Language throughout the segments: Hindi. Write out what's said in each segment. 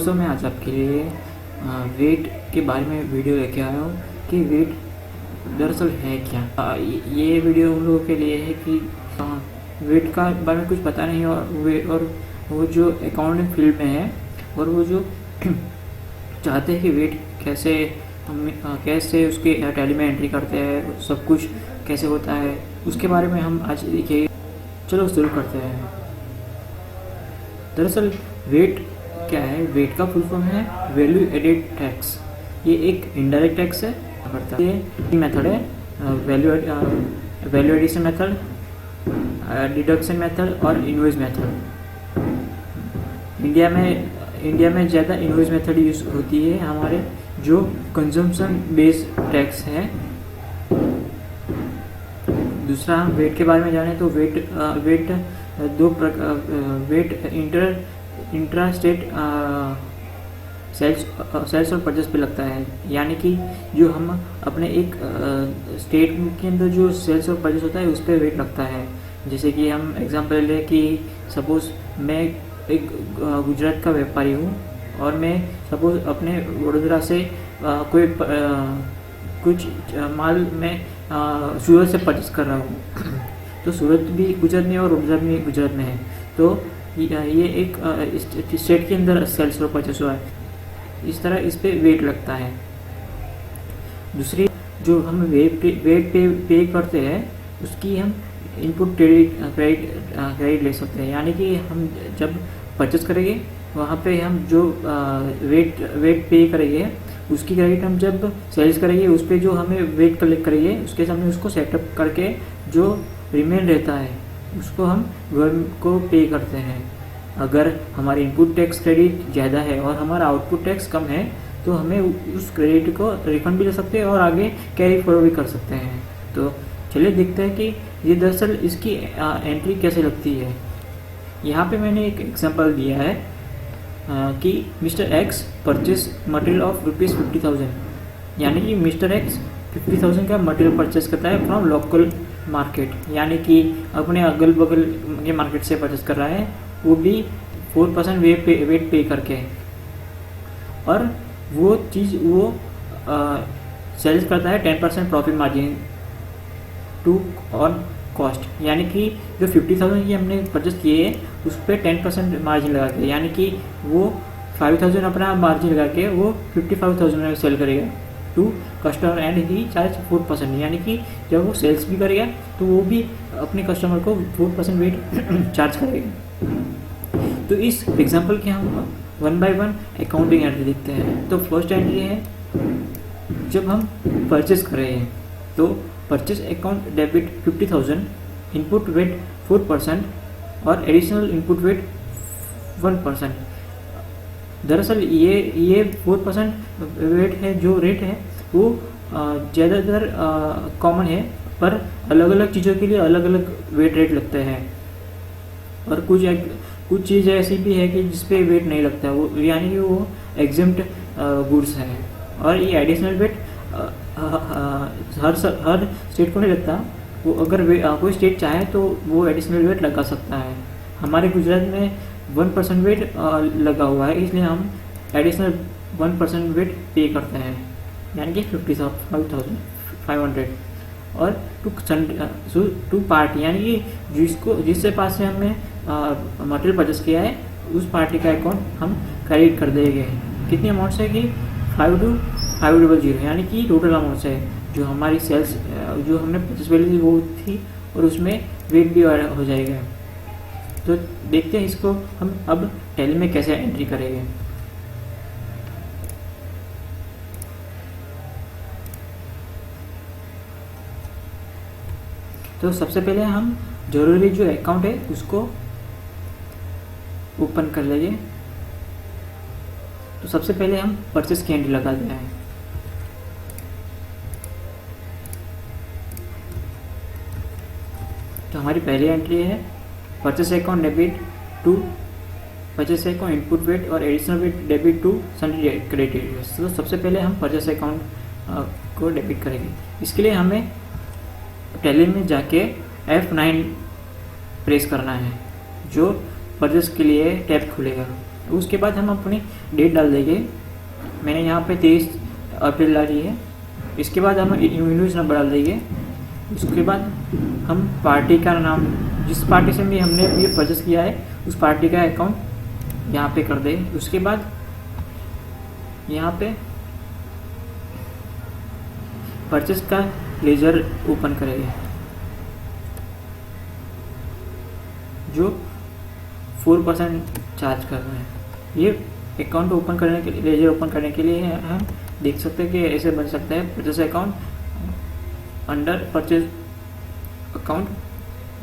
दोस्तों, मैं आज आपके लिए वेट के बारे में वीडियो लेके आया हूँ कि वेट दरअसल है क्या। ये वीडियो उन लोगों के लिए है कि वेट का बारे में कुछ पता नहीं और वो जो अकाउंटिंग फील्ड में है और वो जो चाहते हैं कि वेट कैसे उसके टैली में एंट्री करते हैं, सब कुछ कैसे होता है, उसके बारे में हम आज देखिए। चलो शुरू करते हैं। दरअसल वेट क्या है? वेट का फुल फॉर्म है वैल्यू एडेड टैक्स। ये एक इनडायरेक्ट टैक्स है। ये मेथड है value addition method, deduction method और इनवॉइस मेथड। इंडिया में ज़्यादा इनवॉइस मेथड यूज होती है। हमारे जो कंजम्पशन बेस्ड टैक्स है। दूसरा, हम वेट के बारे में जाने तो वेट दो प्रकार, वेट इंट्रा स्टेट सेल्स और परचेस पे लगता है। यानी कि जो हम अपने एक स्टेट के अंदर जो सेल्स और परचेस होता है उस पर वेट लगता है। जैसे कि हम एग्जांपल ले कि सपोज मैं एक गुजरात का व्यापारी हूँ और मैं सपोज अपने वडोदरा से कुछ माल मैं सूरत से परचेस कर रहा हूँ। तो सूरत भी गुजरात में और वडोदरा भी गुजरात में है। तो ये एक स्टेट के अंदर सेल्स और परचेस हुआ है। इस तरह इस पे वेट लगता है। दूसरी, जो हम वेट पे करते हैं उसकी हम इनपुट क्रेडिट ले सकते हैं। यानी कि हम जब परचेस करेंगे वहाँ पे हम जो वेट पे करेंगे उसकी क्रेडिट हम जब सेल्स करेंगे उस पर जो हमें वेट कलेक्ट करेंगे उसके सामने उसको सेटअप करके जो रिमेन रहता है उसको हम गवर्नमेंट को पे करते हैं। अगर हमारी इनपुट टैक्स क्रेडिट ज़्यादा है और हमारा आउटपुट टैक्स कम है तो हमें उस क्रेडिट को रिफंड भी ले सकते हैं और आगे कैरी फॉरवर्ड भी कर सकते हैं। तो चलिए देखते हैं कि ये दरअसल इसकी एंट्री कैसे लगती है। यहाँ पे मैंने एक एग्जांपल दिया है कि mister x purchase material of ₹50,000। यानी कि मिस्टर एक्स 50,000 का मटेरियल परचेस करता है फ्रॉम लोकल मार्केट। यानी कि अपने अगल बगल के मार्केट से परचेस कर रहा है, वो भी 4% वेट पे करके। और वो चीज़ वो सेल्स करता है 10% profit margin to on cost. यानी कि जो 50,000 की हमने परचेस किए है उस पर 10% मार्जिन लगा के, यानी कि वो 5,000 अपना मार्जिन लगा के वो 55,000 में सेल करेगा to customer and he charge 4%। यानी कि जब वो सेल्स भी करेगा तो वो भी अपने कस्टमर को 4% वेट चार्ज करेगा। तो इस एग्जांपल के हम 1 बाय 1 अकाउंटिंग एंट्री देखते हैं। तो फर्स्ट एंट्री है जब हम परचेस कर रहे हैं तो purchase account debit 50,000, input VAT 4% और एडिशनल इनपुट वेट 1%। दरअसल ये 4% वेट है, जो रेट है वो ज़्यादातर कॉमन है, पर अलग अलग चीज़ों के लिए अलग अलग वेट रेट लगते हैं। और कुछ चीज़ ऐसी भी है कि जिस पे वेट नहीं लगता, वो यानी कि वो एग्जेम्प्ट गुड्स है। और ये एडिशनल वेट हर स्टेट को नहीं लगता। वो अगर कोई स्टेट चाहे तो वो एडिशनल वेट लगा सकता है। हमारे गुजरात में 1% वेट लगा हुआ है, इसलिए हम एडिशनल 1% वेट पे करते हैं, यानी कि 55,500। और टू पार्टी, यानी कि जिससे पास से हमने मटेरियल परचेस किया है उस पार्टी का अकाउंट हम क्रेडिट कर देंगे। कितनी अमाउंट से कि 5,500, यानी कि टोटल अमाउंट से जो हमारी सेल्स जो हमने परचेस वैल्यू थी वो थी और उसमें वेट भी हो जाएगा। तो देखते हैं इसको हम अब टैली में कैसे एंट्री करेंगे। तो सबसे पहले हम जरूरी जो अकाउंट है उसको ओपन कर लेंगे। तो सबसे पहले हम परचेस की एंट्री लगा देना है। तो हमारी पहली एंट्री है purchase account debit to purchase account input VAT और additional VAT debit to sundry creditors. तो सबसे पहले हम परचेस अकाउंट को डेबिट करेंगे। इसके लिए हमें टैली में जाके F9 प्रेस करना है, जो परचेस के लिए टैब खुलेगा। उसके बाद हम अपनी डेट डाल देंगे। मैंने यहाँ पे 23 अप्रैल डाली है। इसके बाद हम इनवॉइस नंबर डाल देंगे। उसके बाद हम पार्टी का नाम, जिस पार्टी से भी हमने ये परचेस किया है उस पार्टी का अकाउंट यहाँ पे कर दें। उसके बाद यहाँ पे परचेस का लेजर ओपन करेंगे जो 4% चार्ज कर रहे हैं। ये अकाउंट ओपन करने के लिए, लेजर ओपन करने के लिए हम देख सकते हैं कि ऐसे बन सकता है purchase account under purchase account.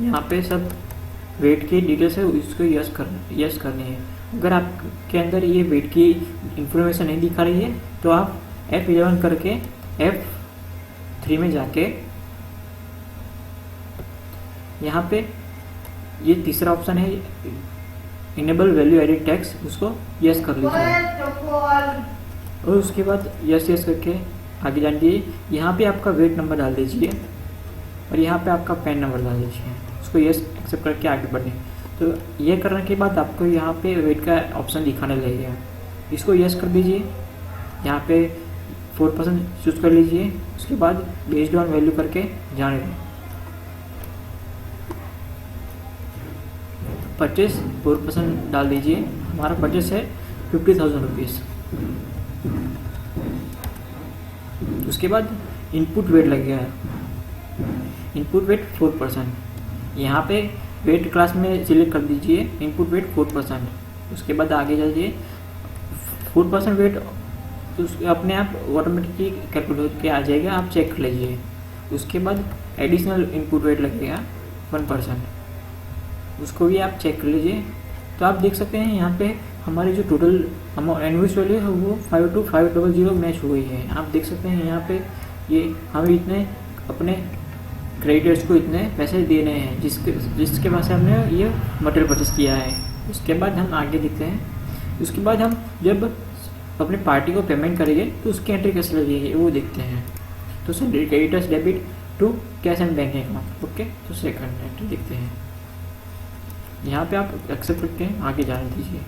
यहाँ पे सब वेट की डिटेल्स है, इसको यस करनी है। अगर आपके अंदर ये वेट की इंफॉर्मेशन नहीं दिखा रही है तो आप F11 करके F3 में जाके यहाँ पे ये तीसरा ऑप्शन है इनेबल वैल्यू एडिड टैक्स, उसको यस कर लीजिए और उसके बाद यस करके आगे जान दीजिए। यहाँ पे आपका वेट नंबर डाल दीजिए और यहाँ पे आपका पैन नंबर डाल दीजिए, उसको यस एक्सेप्ट करके आगे बढ़ें। तो ये करने के बाद आपको यहाँ पे वेट का ऑप्शन दिखाने लगेगा, इसको यस कर दीजिए। यहाँ पे 4% चूज कर लीजिए। उसके बाद बेस्ड ऑन वैल्यू करके जाने दें। परचेस 4% डाल दीजिए। हमारा परचेस है 50,000 रुपीज़। उसके बाद इनपुट वेट लगेगा, इनपुट वेट 4%। यहाँ पे वेट क्लास में सिलेक्ट कर दीजिए इनपुट वेट 4%। उसके बाद आगे जाइए 4% वेट अपने आप ऑटोमेटिकली कैलकुलेट होकर आ जाएगा, आप चेक कर लीजिए। उसके बाद एडिशनल इनपुट वेट लगेगा 1%, उसको भी आप चेक कर लीजिए। तो आप देख सकते हैं यहाँ पे हमारी जो टोटल इनवॉइस वैल्यू है वो 52500 मैच हो गई है। आप देख सकते हैं यहाँ पे ये हम इतने अपने क्रेडिटर्स को इतने पैसे देने हैं जिसके पास हमने ये मटेरियल परचेस किया है। उसके बाद हम आगे देखते हैं। उसके बाद हम जब अपने पार्टी को पेमेंट करेंगे तो उसकी एंट्री कैसे लगेगी वो देखते हैं। तो creditors debit to cash and bank account. Okay, तो सेकंड एंट्री देखते हैं। यहाँ पे आप एक्सेप्ट करके आगे जाने दीजिए।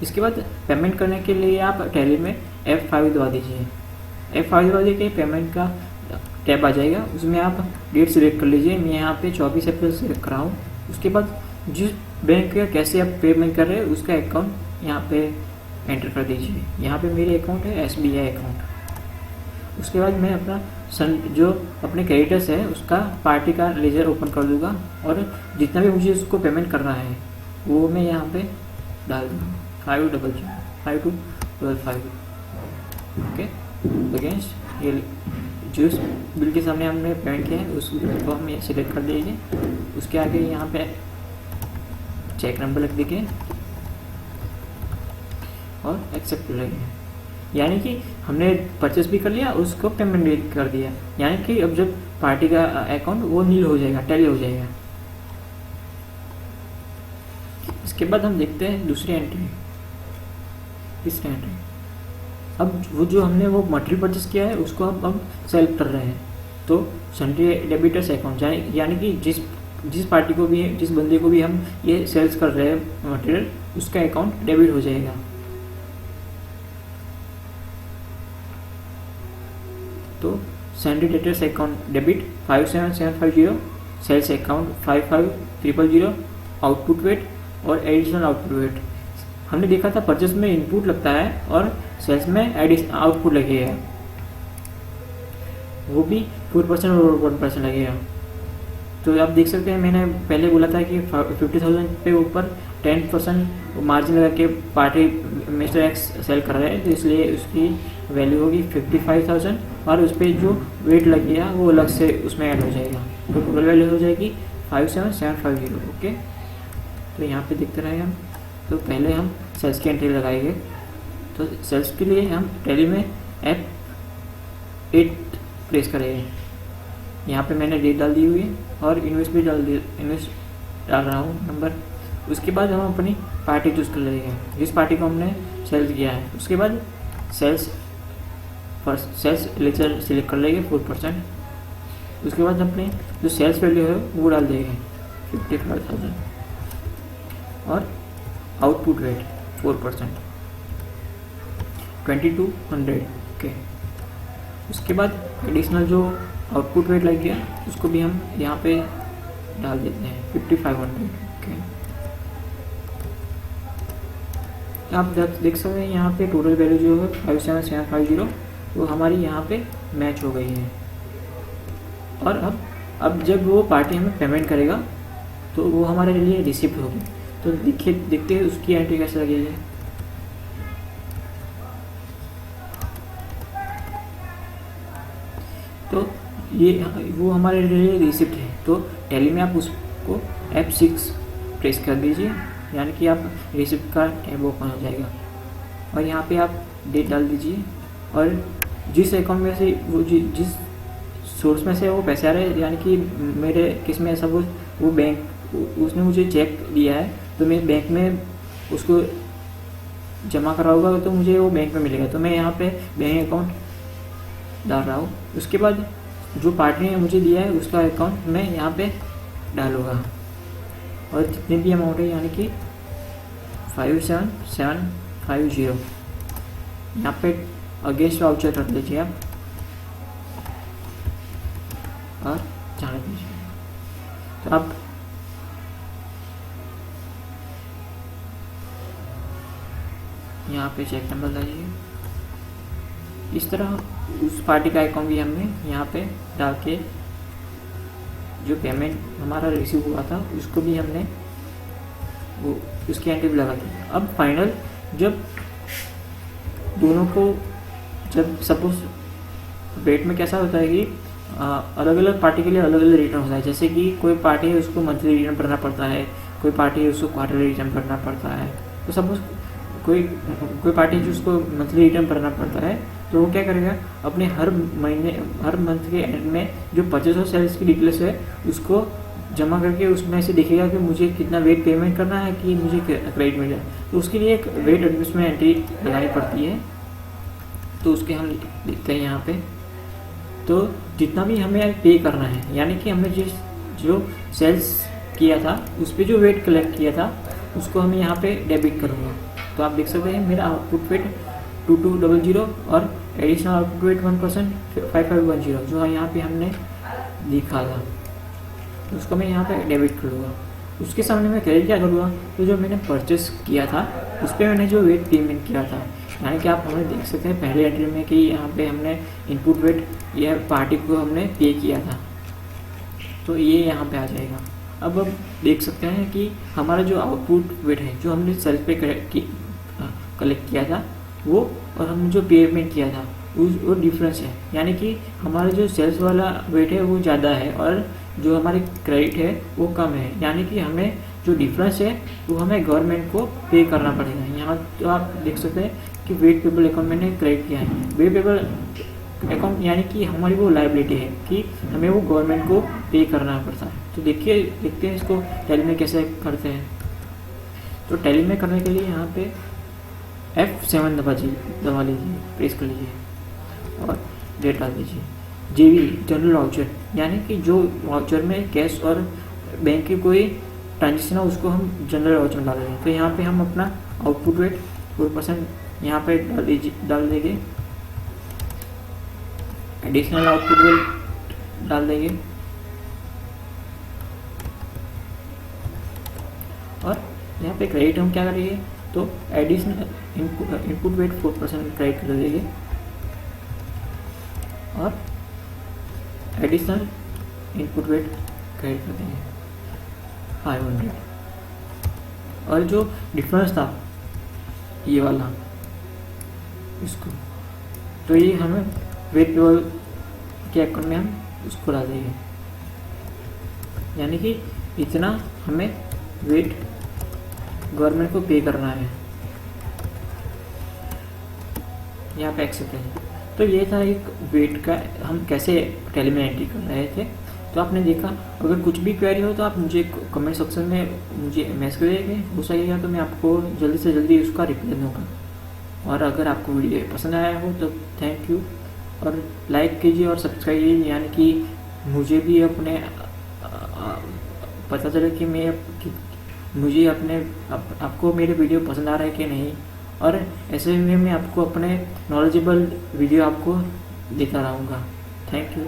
इसके बाद पेमेंट करने के लिए आप टैली में F5 दबा दीजिए। F5 दबा के पेमेंट का टैब आ जाएगा, उसमें आप डेट सिलेक्ट कर लीजिए। मैं यहाँ पे 24 अप्रैल सिलेक्ट कर रहा हूँ। उसके बाद जिस बैंक का कैसे आप पेमेंट कर रहे हैं उसका अकाउंट यहाँ पे एंटर कर दीजिए। यहाँ पे मेरे अकाउंट है SBI अकाउंट। उसके बाद मैं अपना जो अपने क्रेडिटर्स है उसका पार्टी का लेजर ओपन कर दूंगा और जितना भी मुझे उसको पेमेंट करना है वो मैं यहाँ पे डाल दूँगा 5255। ओके, अगेंस्ट ये जिस बिल के सामने हमने पेमेंट किया है उस बिल को हम सिलेक्ट कर दीजिए। उसके आगे यहाँ पे चेक नंबर लिख दीजिए और एक्सेप्ट कर लेंगे। यानी कि हमने परचेस भी कर लिया, उसको पेमेंट भी कर दिया। यानी कि अब जब पार्टी का अकाउंट वो नील हो जाएगा, टैली हो जाएगा। इसके बाद हम देखते हैं दूसरी एंट्री, तीसरी एंट्री। अब वो जो हमने वो मटेरियल परचेस किया है उसको हम अब सेल कर रहे हैं। तो सन्ड्री डेबिटर्स अकाउंट यानी कि जिस पार्टी को भी, जिस बंदे को भी हम ये सेल्स कर रहे हैं मटेरियल, उसका अकाउंट डेबिट हो जाएगा। तो sundry debtors account debit 57750, sales account 55000, output VAT और एडिशनल आउटपुट वेट। हमने देखा था परचेस में इनपुट लगता है और सेल्स में आउटपुट लगेगा, वो भी 4% और 1% लगेगा। तो आप देख सकते हैं मैंने पहले बोला था कि 50,000 पे ऊपर 10% मार्जिन लगा के पार्टी मिस्टर एक्स सेल कर रहे हैं, तो इसलिए उसकी वैल्यू होगी 55,000 और उस पर जो वेट लगेगा वो अलग से उसमें ऐड हो जाएगा। तो टोटल वैल्यू हो जाएगी 57750। ओके, तो यहाँ पे देखते रहेंगे हम। तो पहले हम सेल्स की एंट्री लगाएंगे। तो सेल्स के लिए हम टैली में F8 प्रेस करेंगे। यहाँ पे मैंने डेट डाल दी हुई है और इनवॉइस भी इनवॉइस डाल रहा हूँ नंबर। उसके बाद हम अपनी पार्टी चूज़ कर लेंगे जिस पार्टी को हमने सेल किया है। उसके बाद सेल्स लेजर सिलेक्ट कर लेंगे 4%। उसके बाद अपने जो सेल्स वैल्यू है वो डाल देंगे 55,000। और आउटपुट वेट 4%, 2200। ओके, उसके बाद एडिशनल जो आउटपुट वेट लग गया उसको भी हम यहाँ पे डाल देते हैं 5500। ओके, आप देख सकते हैं यहाँ पे टोटल वैल्यू जो है 57750 वो हमारी यहाँ पे मैच हो गई है। और अब जब वो पार्टी हमें पेमेंट करेगा तो वो हमारे लिए रिसिप्ट होगी। तो देखते हैं उसकी एंट्री कैसे लगेगी। तो ये वो हमारे लिए रिसिप्ट है। तो टैली में आप उसको F6 प्रेस कर दीजिए, यानी कि आप रिसिप्ट का टैब ओपन हो जाएगा। और यहाँ पे आप डेट डाल दीजिए और जिस अकाउंट में से वो जिस सोर्स में से वो पैसे आ रहे हैं, यानी कि मेरे केस में ऐसा वो बैंक उसने मुझे चेक दिया है तो मैं बैंक में उसको जमा कराऊंगा तो मुझे वो बैंक में मिलेगा। तो मैं यहाँ पे बैंक अकाउंट डाल रहा हूँ। उसके बाद जो पार्टी ने मुझे दिया है उसका अकाउंट मैं यहाँ पे डालूँगा और जितनी भी अमाउंट है यानी कि 57750 यहाँ पे अगेंस्ट वाउचर कर दीजिए आप और जाने दीजिए। तो आप यहाँ पे चेक नंबर डालिए। इस तरह उस पार्टी का अकाउंट भी हमने यहाँ पे डाल के जो पेमेंट हमारा रिसीव हुआ था उसको भी हमने वो उसकी एंट्री भी लगा दी। अब फाइनल जब दोनों को जब सपोज वेट में कैसा होता है कि अलग अलग पार्टी के लिए अलग अलग रिटर्न होता है। जैसे कि कोई पार्टी है उसको मंथली रिटर्न भरना पड़ता है, कोई पार्टी है उसको क्वार्टरली रिटर्न भरना पड़ता है। तो सपोज कोई पार्टी है जिसको मंथली रिटर्न भरना पड़ता है तो वो क्या करेगा, अपने हर मंथ के एंड में जो परचेज और सेल्स की डिटेल्स है उसको जमा करके उसमें से देखेगा कि मुझे कितना वेट पेमेंट करना है कि मुझे क्रेडिट मिल जाए। तो उसके लिए एक वेट एडमिट में एंट्री लगानी पड़ती है। तो उसके हम देखते हैं यहाँ पे। तो जितना भी हमें पे करना है, यानी कि हमने जो सेल्स किया था उस पर जो वेट कलेक्ट किया था उसको हम यहाँ पे डेबिट करूँगा। तो आप देख सकते हैं मेरा आउटपुट वेट 2200 और एडिशनल आउटपुट वेट 1% 5510 जो यहाँ पे हमने लिखा था उसको मैं यहाँ पे डेबिट करूँगा। उसके सामने मैं क्रेडिट क्या करूँगा, तो जो मैंने परचेस किया था उस पर मैंने जो वेट पेमेंट किया था, यानी कि आप हमें देख सकते हैं पहले एंट्री में कि यहाँ पे हमने इनपुट वेट यह पार्टी को हमने पे किया था तो ये यहाँ पे आ जाएगा। अब हम देख सकते हैं कि हमारा जो आउटपुट वेट है जो हमने सेल्स पे कलेक्ट किया था वो और हमने जो पेमेंट किया था वो डिफरेंस है, यानी कि हमारा जो सेल्स वाला वेट है वो ज़्यादा है और जो हमारे क्रेडिट है वो कम है, यानी कि हमें जो डिफरेंस है वो हमें गवर्नमेंट को पे करना पड़ेगा। यहाँ तो आप देख सकते हैं कि वेट पेबल अकाउंट मैंने क्रेडिट किया है। वेट पेबल अकाउंट यानी कि हमारी वो लायबिलिटी है कि हमें वो गवर्नमेंट को पे करना पड़ता है। तो देखते हैं इसको टैली में कैसे करते हैं। तो टैली में करने के लिए यहाँ पे F7 दबा लीजिए, प्रेस कर लीजिए और डेट डाल दीजिए। JV जनरल वाउचर, यानी कि जो वाउचर में कैश और बैंक की कोई ट्रांजेक्शन है उसको हम जनरल वाउचर में डाल देंगे। तो यहाँ पे हम अपना आउटपुट वेट 4% यहाँ पे डाल देंगे, एडिशनल आउटपुट वेट डाल देंगे और यहाँ पे क्रेडिट हम क्या करेंगे, तो एडिशनल इनपुट वेट 4% क्रेडिट कर देंगे और एडिशनल इनपुट वेट क्रेडिट कर देंगे 500। और जो डिफरेंस था ये वाला इसको, तो ये हमें वेट पेबल के अकाउंट में हम उसको डाल देंगे, यानी कि इतना हमें वेट गवर्नमेंट को पे करना है। यहाँ पे एक्सेप्ट है। तो ये था एक वेट का हम कैसे टैली में एंट्री कर रहे थे। तो आपने देखा, अगर कुछ भी क्वेरी हो तो आप मुझे कमेंट सेक्शन में मुझे मैसेज करिएगा, हो सकेगा तो मैं आपको जल्दी से जल्दी उसका रिप्लाई दूँगा। और अगर आपको वीडियो पसंद आया हो तो थैंक यू, और लाइक कीजिए और सब्सक्राइब कीजिए, यानी कि मुझे भी अपने पता चले कि मैं मुझे आपको मेरे वीडियो पसंद आ रहा है कि नहीं, और ऐसे में मैं आपको अपने नॉलेजेबल वीडियो आपको देता रहूँगा। Thank you.